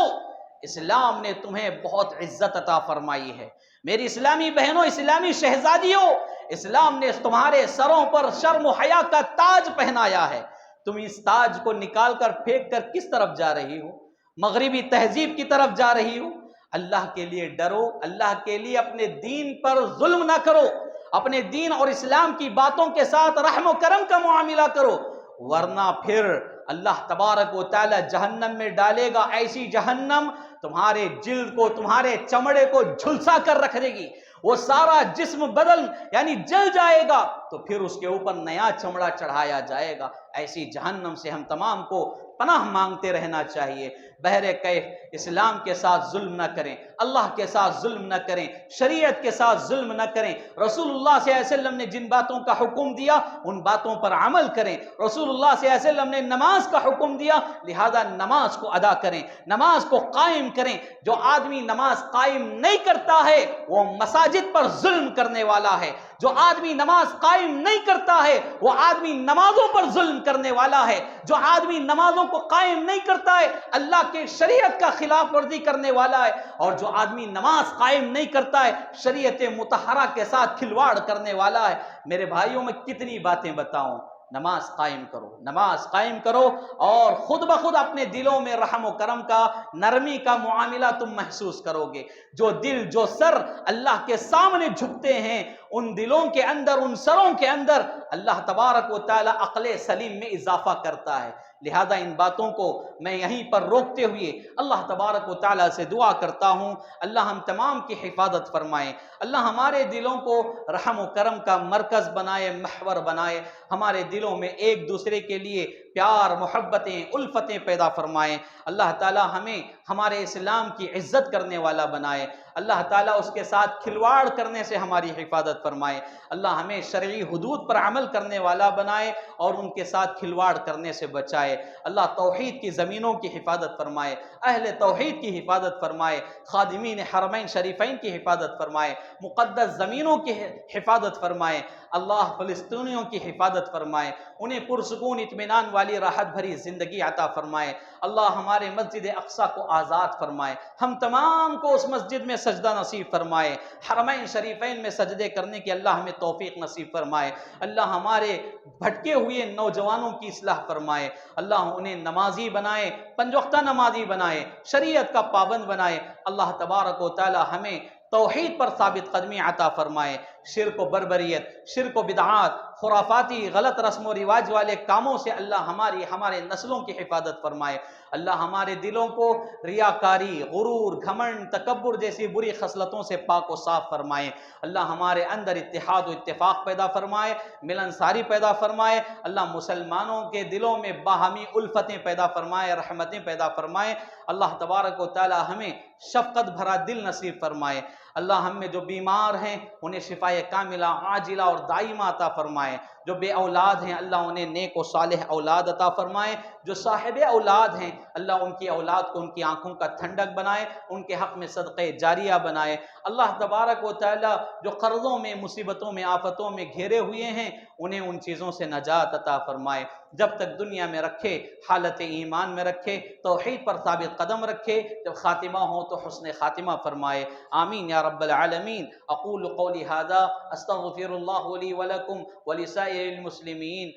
اسلام نے تمہیں بہت عزت عطا فرمائی ہے۔ میری اسلامی بہنوں، اسلامی شہزادیوں، اسلام نے تمہارے سروں پر شرم و حیا کا تاج پہنایا ہے۔ تم اس تاج کو نکال کر پھینک کر کس طرف جا رہی ہو؟ مغربی تہذیب کی طرف جا رہی ہو۔ اللہ کے لیے ڈرو، اللہ کے لیے اپنے دین پر ظلم نہ کرو، اپنے دین اور اسلام کی باتوں کے ساتھ رحم و کرم کا معاملہ کرو، ورنہ پھر اللہ تبارک و تعالی جہنم میں ڈالے گا، ایسی جہنم تمہارے جلد کو، تمہارے چمڑے کو جھلسا کر رکھ دے گی۔ وہ سارا جسم بدل یعنی جل جائے گا، تو پھر اس کے اوپر نیا چمڑا چڑھایا جائے گا۔ ایسی جہنم سے ہم تمام کو پناہ مانگتے رہنا چاہیے۔ بہرکیف اسلام کے ساتھ ظلم نہ کریں، اللہ کے ساتھ ظلم نہ کریں، شریعت کے ساتھ ظلم نہ کریں۔ رسول اللہ صلی اللہ علیہ وسلم نے جن باتوں کا حکم دیا ان باتوں پر عمل کریں۔ رسول اللہ صلی اللہ علیہ وسلم نے نماز کا حکم دیا، لہذا نماز کو ادا کریں، نماز کو قائم کریں۔ جو آدمی نماز قائم نہیں کرتا ہے وہ مساجد پر ظلم کرنے والا ہے، جو آدمی نماز قائم نہیں کرتا ہے وہ آدمی نمازوں پر ظلم کرنے والا ہے، جو آدمی نمازوں کو قائم نہیں کرتا ہے اللہ کے شریعت کا خلاف ورزی کرنے والا ہے، اور جو آدمی نماز قائم نہیں کرتا ہے شریعت مطہرہ کے ساتھ کھلواڑ کرنے والا ہے۔ میرے بھائیوں، میں کتنی باتیں بتاؤں۔ نماز قائم کرو، نماز قائم کرو، اور خود بخود اپنے دلوں میں رحم و کرم کا، نرمی کا معاملہ تم محسوس کرو گے۔ جو دل، جو سر اللہ کے سامنے جھکتے ہیں، ان دلوں کے اندر، ان سروں کے اندر اللہ تبارک و تعالی عقل سلیم میں اضافہ کرتا ہے۔ لہذا ان باتوں کو میں یہیں پر روکتے ہوئے اللہ تبارک و تعالیٰ سے دعا کرتا ہوں، اللہ ہم تمام کی حفاظت فرمائے، اللہ ہمارے دلوں کو رحم و کرم کا مرکز بنائے، محور بنائے، ہمارے دلوں میں ایک دوسرے کے لیے پیار، محبتیں، الفتیں پیدا فرمائے۔ اللہ تعالیٰ ہمیں ہمارے اسلام کی عزت کرنے والا بنائے، اللہ تعالیٰ اس کے ساتھ کھلواڑ کرنے سے ہماری حفاظت فرمائے، اللہ ہمیں شرعی حدود پر عمل کرنے والا بنائے اور ان کے ساتھ کھلواڑ کرنے سے بچائے۔ اللہ توحید کی زمینوں کی حفاظت فرمائے، اہل توحید کی حفاظت فرمائے، خادمین حرمین شریفین کی حفاظت فرمائے، مقدس زمینوں کی حفاظت فرمائے، اللہ فلسطینیوں کی حفاظت فرمائے، انہیں پرسکون اطمینان والی راحت بھری زندگی عطا فرمائے۔ اللہ ہمارے مسجد اقصیٰ کو آزاد فرمائے، ہم تمام کو اس مسجد میں سجدہ نصیب فرمائے، حرمین شریفین میں سجدے کرنے کی اللہ ہمیں توفیق نصیب فرمائے۔ اللہ ہمارے بھٹکے ہوئے نوجوانوں کی اصلاح فرمائے، اللہ انہیں نمازی بنائے، پنج وقتہ نمازی بنائے، شریعت کا پابند بنائے۔ اللہ تبارک و تعالی ہمیں توحید پر ثابت قدمی عطا فرمائے۔ شرک و بربریت، شرک و بدعات، خرافاتی غلط رسم و رواج والے کاموں سے اللہ ہمارے نسلوں کی حفاظت فرمائے۔ اللہ ہمارے دلوں کو ریاکاری، غرور، گھمنڈ، تکبر جیسی بری خصلتوں سے پاک و صاف فرمائے۔ اللہ ہمارے اندر اتحاد و اتفاق پیدا فرمائے، ملنساری پیدا فرمائے۔ اللہ مسلمانوں کے دلوں میں باہمی الفتیں پیدا فرمائے، رحمتیں پیدا فرمائے۔ اللہ تبارک و تعالی ہمیں شفقت بھرا دل نصیب فرمائے۔ اللہ ہم میں جو بیمار ہیں انہیں شفائے کاملہ عاجلہ اور دائمہ عطا فرمائے۔ جو بے اولاد ہیں اللہ انہیں نیک و صالح اولاد عطا فرمائے۔ جو صاحب اولاد ہیں اللہ ان کی اولاد کو ان کی آنکھوں کا ٹھنڈک بنائے، ان کے حق میں صدقہ جاریہ بنائے۔ اللہ تبارک و تعالی جو قرضوں میں، مصیبتوں میں، آفتوں میں گھیرے ہوئے ہیں انہیں ان چیزوں سے نجات عطا فرمائے۔ جب تک دنیا میں رکھے حالت ایمان میں رکھے، توحید پر ثابت قدم رکھے، جب خاتمہ ہو تو حسن خاتمہ فرمائے۔ آمین یا رب العالمین۔ اقول قولی ھذا استغفر اللہ لی ولکم ولسائر المسلمین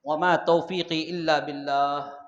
وما توفیقی الا باللہ۔